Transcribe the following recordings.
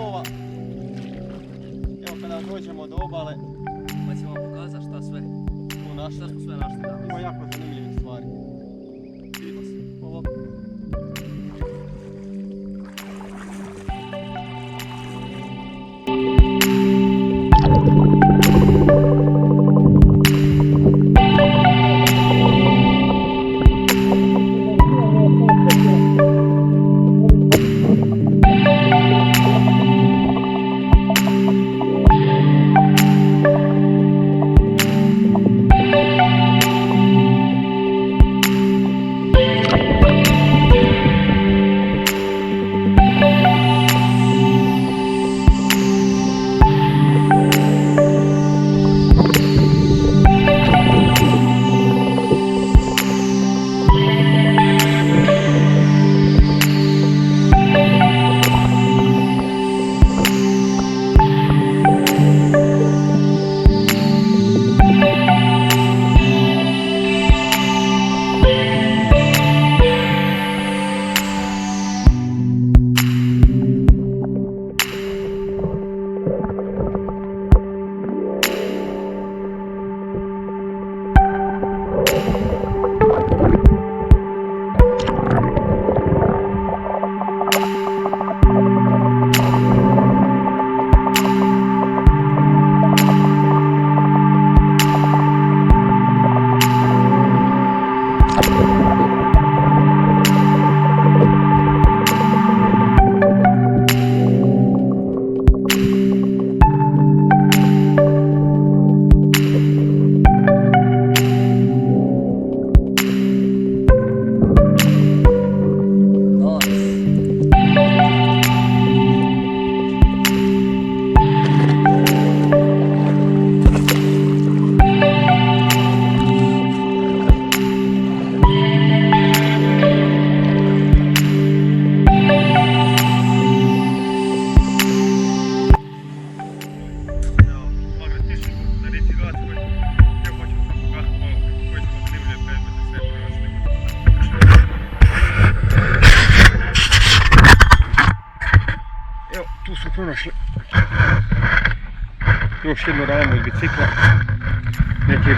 lova. Evo kada dođemo do obale, Pa ćemo vam pokazati šta sve. smo našli. Šta smo sve našli danas. Ima jako zanimljivih stvari. Vidimo se. Ovo. Evo, tu smo pronašli još jednu ramu od bicikla, neke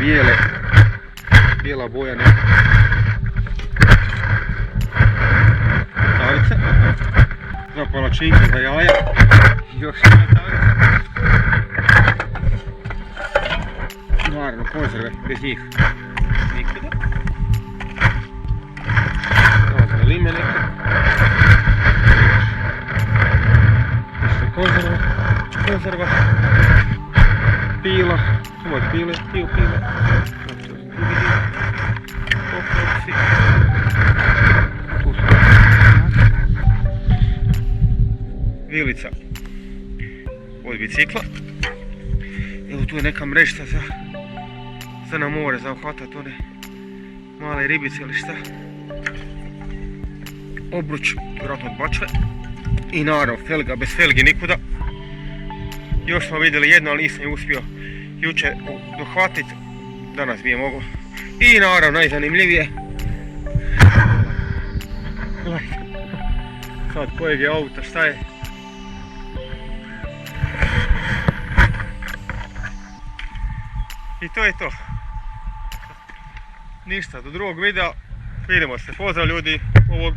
bijela boja, neke tavice, dva palačinke za jaja, još jedna tavica, naravno konzerve, bez njih nikada, razne lime neke, konzerva, pila, ovo je pile, dio pile, pokrepci, tu su vilica od bicikla, evo tu je neka mrežca za na more, za uhvatat one male ribice ili šta, obruč, vjerojatno od bačve i naravno felga, bez felgi nikuda. Još smo vidjeli jedno, ali nisam je uspio jučer dohvatiti, danas bi je mogao. I naravno najzanimljivije, gledajte, sad kojeg je auta, šta je? I to je to. Ništa, do drugog videa, vidimo se, pozdrav ljudi, ovo